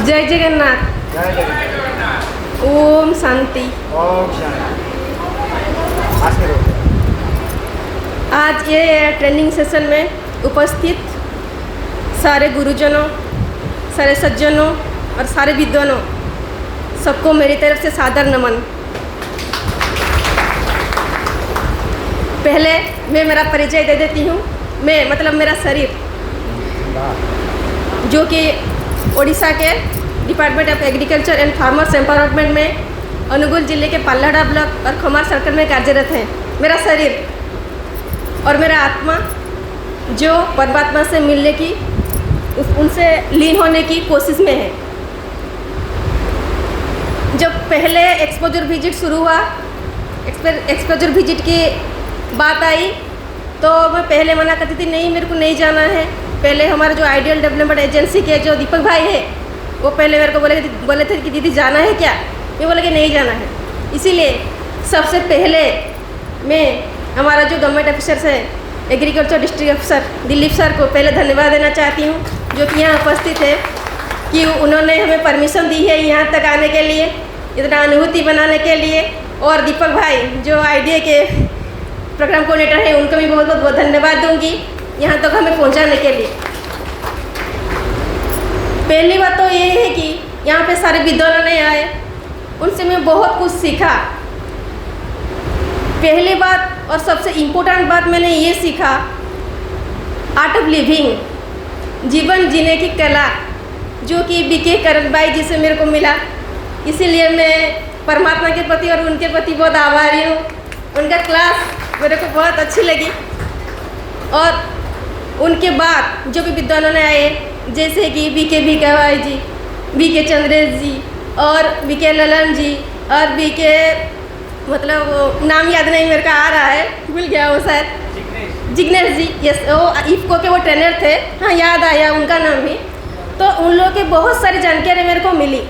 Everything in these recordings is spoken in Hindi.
जय जगन्नाथ। जय जगन्नाथ। ओम शांति। ओम शांति। आज ये ट्रेनिंग सेशन में उपस्थित सारे गुरुजनों, सारे सज्जनों और सारे विद्वानों, सबको मेरी तरफ से सादर नमन। पहले मैं मेरा परिचय दे देती हूँ। मैं मतलब मेरा शरीर, जो कि ओडिशा के department of agriculture and farmers empowerment में अनुगुल जिले के पाल्लाडा ब्लॉक और खमार सर्कल में कार्यरत है। मेरा शरीर और मेरा आत्मा जो परमात्मा से मिलने की, उनसे लीन होने की कोशिश में है। जब पहले एक्सपोजर विजिट शुरू हुआ, एक्सपोजर विजिट की बात आई तो मैं पहले मना करती थी, नहीं मेरे को नहीं जाना है। पहले हमारे जो आइडियल डेवलपमेंट एजेंसी के जो दीपक भाई है, वो पहले मेरे को बोले थे कि दीदी जाना है क्या। मैं बोले कि नहीं जाना है। इसीलिए सबसे पहले मैं हमारा जो गवर्नमेंट ऑफिसर है, agriculture district officer Dilip sir को पहले धन्यवाद देना चाहती हूँ, जो कि यहाँ उपस्थित है, कि उन्होंने हमें परमिशन दी है यहाँ तक आने के लिए, इतना अनुभूति बनाने के लिए। और दीपक भाई जो आईडीए के प्रोग्राम कोऑर्डिनेटर हैं, उनको भी बहुत बहुत धन्यवाद दूंगी यहाँ तक हमें पहुँचाने के लिए। पहली बात तो ये है कि यहाँ पे सारे विद्वानों ने आए, उनसे मैं बहुत कुछ सीखा। पहली बात और सबसे इम्पोर्टेंट बात मैंने ये सीखा, आर्ट ऑफ लिविंग, जीवन जीने की कला, जो कि बीके करण भाई जी से मेरे को मिला। इसीलिए मैं परमात्मा के प्रति और उनके प्रति बहुत आभारी हूँ। उनका क्लास मेरे को बहुत अच्छी लगी। और उनके बाद जो भी विद्वानों ने आए, जैसे कि बीके भाई जी, बीके चंद्रेश जी और बीके ललन जी और बीके मतलब वो नाम याद नहीं मेरे को आ रहा है, भूल गया वो शायद, जिग्नेश जी, यस, वो इफ्को के वो ट्रेनर थे, हाँ याद आया उनका नाम भी। तो उन लोगों की बहुत सारी जानकारी मेरे को मिली।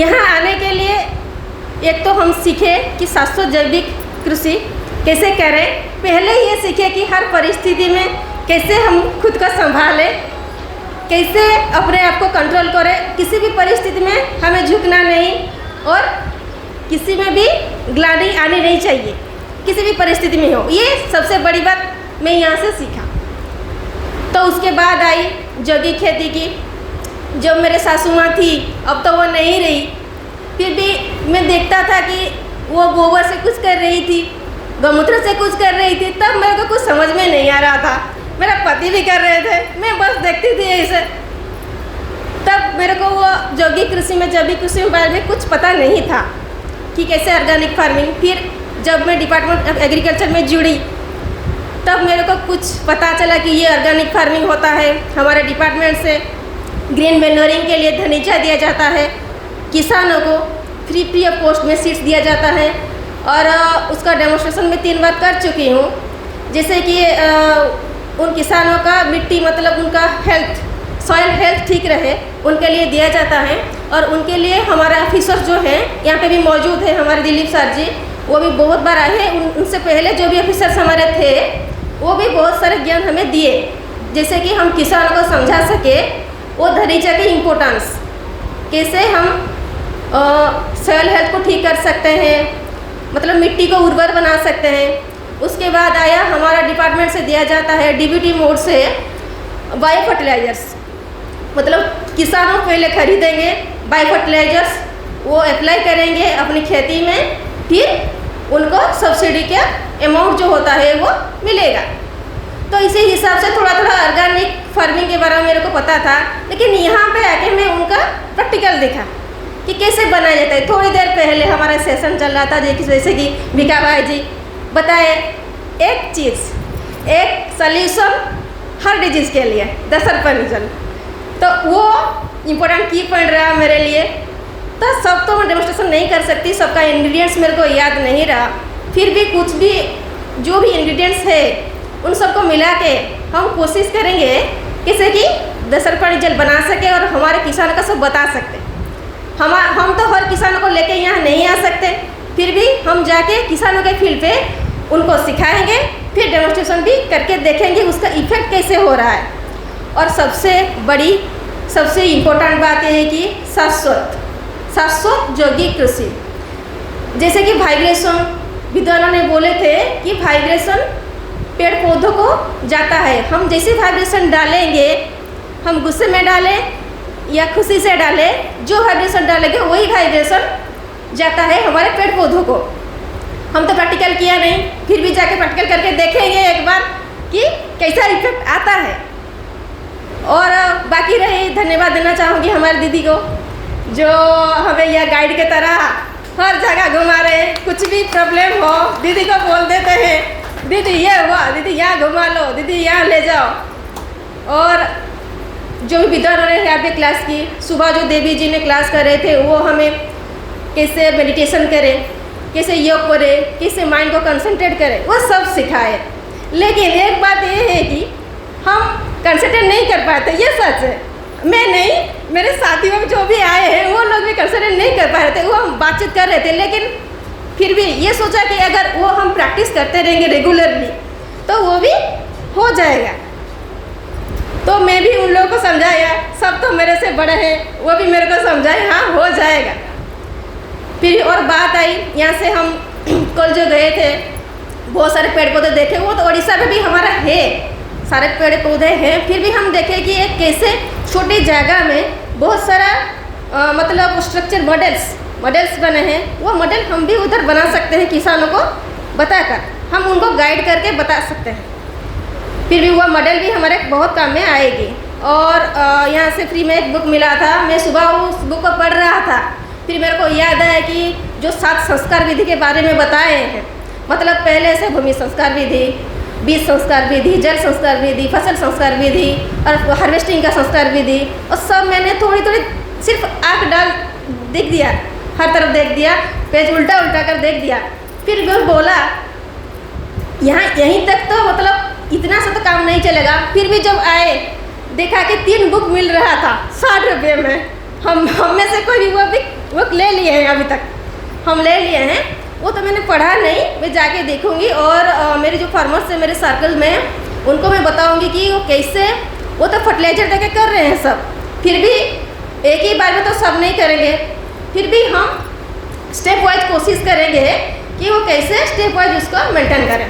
यहाँ आने के लिए एक तो हम सीखे कि शाश्वत जैविक कृषि कैसे करें। पहले ये सीखे कि हर परिस्थिति में कैसे हम खुद को संभालें, कैसे अपने आप को कंट्रोल करें। किसी भी परिस्थिति में हमें झुकना नहीं और किसी में भी ग्लानि आनी नहीं चाहिए, किसी भी परिस्थिति में हो। ये सबसे बड़ी बात मैं यहाँ से सीखा। तो उसके बाद आई जैविक खेती की। जब मेरे सासू माँ थी, अब तो वो नहीं रही, फिर भी मैं देखता था कि वो गोबर से कुछ कर रही थी, गौमूत्र से कुछ कर रही थी। तब मेरे को कुछ समझ में नहीं आ रहा था। मेरा पति भी कर रहे थे, मैं बस देखती थी ऐसे। तब मेरे को वो जैविक कृषि में के बारे में कुछ पता नहीं था कि कैसे ऑर्गेनिक फार्मिंग। फिर जब मैं डिपार्टमेंट ऑफ एग्रीकल्चर में जुड़ी, तब मेरे को कुछ पता चला कि ये ऑर्गेनिक फार्मिंग होता है। हमारे डिपार्टमेंट से ग्रीन मैन्योरिंग के लिए धनीचा दिया जाता है, किसानों को फ्री ऑफ कॉस्ट में सीड्स दिया जाता है। और उसका डेमोन्स्ट्रेशन मैं 3 बार कर चुकी हूँ। जैसे कि उन किसानों का मिट्टी मतलब उनका हेल्थ, सॉइल हेल्थ ठीक रहे, उनके लिए दिया जाता है। और उनके लिए हमारे ऑफिसर जो हैं यहाँ पे भी मौजूद है, हमारे दिलीप सर जी, वो भी बहुत बार आए हैं। उनसे पहले जो भी ऑफिसर्स हमारे थे, वो भी बहुत सारे ज्ञान हमें दिए, जैसे कि हम किसानों को समझा सके वो धनीचा की इम्पोर्टेंस, कैसे हम सॉइल हेल्थ को ठीक कर सकते हैं, मतलब मिट्टी को उर्वर बना सकते हैं। उसके बाद आया हमारा डिपार्टमेंट से दिया जाता है डीबीटी मोड से बायो फर्टिलाइजर्स, मतलब किसानों पहले खरीदेंगे बायो फर्टिलाइजर्स, वो अप्लाई करेंगे अपनी खेती में, फिर उनको सब्सिडी का अमाउंट जो होता है वो मिलेगा। तो इसी हिसाब से थोड़ा थोड़ा ऑर्गेनिक फार्मिंग के बारे में मेरे को पता था। लेकिन यहाँ पे आके मैं उनका प्रैक्टिकल देखा कि कैसे बनाया जाता है। थोड़ी देर पहले हमारा सेशन चल रहा था, जैसे कि भिका भाई जी बताए, एक चीज़, एक सॉल्यूशन हर डिजीज़ के लिए, दसरपनिजन। तो वो इम्पोर्टेंट की पॉइंट रहा मेरे लिए। तो सब तो मैं डेमोन्स्ट्रेशन नहीं कर सकती, सबका इंग्रेडिएंट्स मेरे को याद नहीं रहा। फिर भी कुछ भी जो भी इंग्रेडिएंट्स है उन सबको मिला के हम कोशिश करेंगे कैसे कि दसरपनिजन बना सके और हमारे किसानों का सब बता सकते। हम तो हर किसानों को लेके यहाँ नहीं आ सकते, फिर भी हम जाके किसानों के फील्ड पे उनको सिखाएंगे, फिर डेमोन्स्ट्रेशन भी करके देखेंगे उसका इफेक्ट कैसे हो रहा है। और सबसे बड़ी सबसे इम्पोर्टेंट बात यह है कि शाश्वत यौगिक कृषि। जैसे कि वाइब्रेशन, विद्वानों ने बोले थे कि वाइब्रेशन पेड़ पौधों को जाता है। हम जैसे वाइब्रेशन डालेंगे, हम गुस्से में डालें या खुशी से डालें, जो वाइब्रेशन डालेंगे वही वाइब्रेशन जाता है हमारे पेड़ पौधों को। हम तो प्रैक्टिकल किया नहीं, फिर भी जाके प्रैक्टिकल करके देखेंगे एक बार कि कैसा इफेक्ट आता है। और बाकी रही, धन्यवाद देना चाहूँगी हमारी दीदी को, जो हमें यह गाइड के तरह हर जगह घुमा रहे हैं। कुछ भी प्रॉब्लम हो दीदी को बोल देते हैं, दीदी ये हुआ, दीदी यहाँ घुमा लो, दीदी यहाँ ले जाओ। और जो भी विद्वानों ने यहाँ पे क्लास की, सुबह जो देवी जी ने क्लास कर रहे थे, वो हमें कैसे मेडिटेशन करें, कैसे योग करें, कैसे माइंड को कंसंट्रेट करें, वो सब सिखाए। लेकिन एक बात ये है कि हम कंसंट्रेट नहीं कर पाते, ये सच है। मैं नहीं, मेरे साथियों में जो भी आए हैं वो लोग भी कंसंट्रेट नहीं कर पा रहे थे। वो हम बातचीत कर रहे थे, लेकिन फिर भी ये सोचा कि अगर वो हम प्रैक्टिस करते रहेंगे रेगुलरली तो वो भी हो जाएगा। तो मैं भी उन लोगों को समझाया, सब तो मेरे से बड़े हैं, वो भी मेरे को समझाए हाँ हो जाएगा। फिर और बात आई, यहाँ से हम कल जो गए थे बहुत सारे पेड़ पौधे देखे। वो तो उड़ीसा में भी हमारा है, सारे पेड़ पौधे हैं, फिर भी हम देखें कि एक कैसे छोटी जगह में बहुत सारा मतलब स्ट्रक्चर मॉडल्स बने हैं। वो मॉडल हम भी उधर बना सकते हैं, किसानों को बताकर हम उनको गाइड करके बता सकते हैं। फिर भी वह मॉडल भी हमारे बहुत काम में आएगी। और यहाँ से फ्री में एक बुक मिला था, मैं सुबह उस बुक को पढ़ रहा था। फिर मेरे को याद आया कि जो 7 संस्कार विधि के बारे में बताए हैं, मतलब पहले से भूमि संस्कार विधि, बीज संस्कार विधि, जल संस्कार विधि, फसल संस्कार विधि और हार्वेस्टिंग का संस्कार विधि, और सब मैंने थोड़ी थोड़ी सिर्फ आँख डाल देख दिया, हर तरफ देख दिया, पेज उल्टा कर देख दिया। फिर वो बोला यहीं तक तो मतलब इतना सा तो काम नहीं चलेगा। फिर भी जब आए देखा कि 3 बुक मिल रहा था 60 रुपये में। हम में से कोई भी बुक ले लिए हैं, अभी तक हम ले लिए हैं। वो तो मैंने पढ़ा नहीं, मैं जाके देखूंगी। और मेरे जो फार्मर्स हैं मेरे सर्कल में, उनको मैं बताऊंगी कि वो कैसे, वो तो फर्टिलाइजर देके कर रहे हैं सब, फिर भी एक ही बार में तो सब नहीं करेंगे। फिर भी हम स्टेप वाइज कोशिश करेंगे कि वो कैसे स्टेप वाइज उसको मेंटेन करें।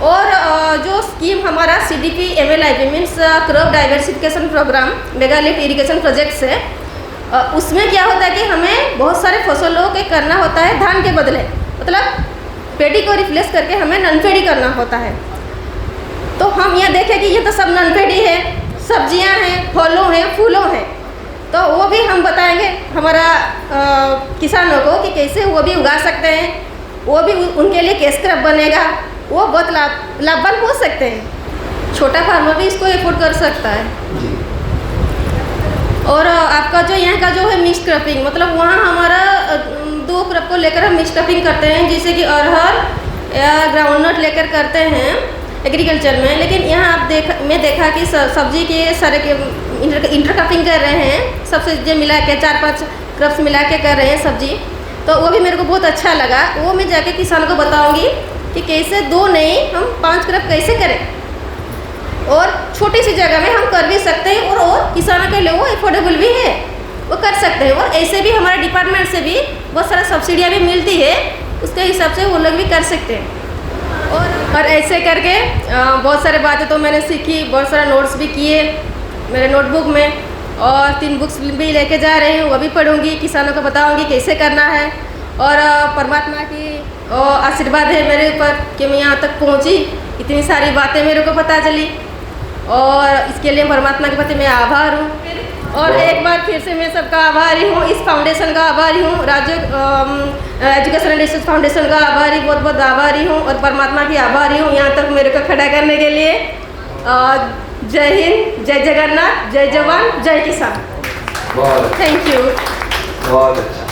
और जो स्कीम हमारा CDP MLIP means crop diversification program mega lift irrigation project से, उसमें क्या होता है कि हमें बहुत सारे फसलों के करना होता है धान के बदले, मतलब पेडी को रिप्लेस करके हमें नॉन पेडी करना होता है। तो हम यह देखें कि ये तो सब नॉन पेडी है, सब्जियां हैं, फलों हैं, फूलों हैं, तो वो भी हम बताएंगे हमारा किसानों को कि कैसे वो भी उगा सकते हैं। वो भी उनके लिए कैश क्रॉप बनेगा, वो बहुत लाभवान हो सकते हैं। छोटा फार्मर भी इसको एफोर्ड कर सकता है। और आपका जो यहाँ का जो है मिक्स क्रॉपिंग, मतलब वहाँ हमारा 2 क्रॉप को लेकर हम मिक्स क्रॉपिंग करते हैं, जैसे कि अरहर या ग्राउंडनट लेकर करते हैं एग्रीकल्चर में। लेकिन यहाँ आप मैं देखा कि सब्जी के सारे के इंटर क्रॉपिंग कर रहे हैं, सबसे जो मिला के 4-5 क्रॉप्स मिला के कर रहे हैं सब्जी। तो वो भी मेरे को बहुत अच्छा लगा। वो मैं जाके किसानों को बताऊँगी कि कैसे 2 नहीं हम 5 क्रॉप कैसे करें, और छोटी सी जगह में हम कर भी सकते हैं। और किसानों के लिए वो अफोर्डेबल भी है, वो कर सकते हैं। और ऐसे भी हमारे डिपार्टमेंट से भी बहुत सारा सब्सिडियाँ भी मिलती है, उसके हिसाब से वो लोग भी कर सकते हैं। और ऐसे करके बहुत सारे बातें तो मैंने सीखी, बहुत सारा नोट्स भी किए मेरे नोटबुक में, और 3 बुक्स भी लेके जा रही हूँ, वो भी पढ़ूँगी, किसानों को बताऊँगी कैसे करना है। और परमात्मा की आशीर्वाद है मेरे ऊपर कि मैं यहाँ तक पहुँची, इतनी सारी बातें मेरे को पता चली, और इसके लिए परमात्मा के प्रति मैं आभार हूँ। और एक बार फिर से मैं सबका आभारी हूँ, इस फाउंडेशन का आभारी हूँ, राज्य एजुकेशन एंड रिसर्च फाउंडेशन का आभारी, बहुत बहुत आभारी हूँ, और परमात्मा की आभारी हूँ यहाँ तक मेरे को खड़ा करने के लिए। जय हिंद, जय जगन्नाथ, जय जवान, जय किसान। Thank you. बहुत अच्छा।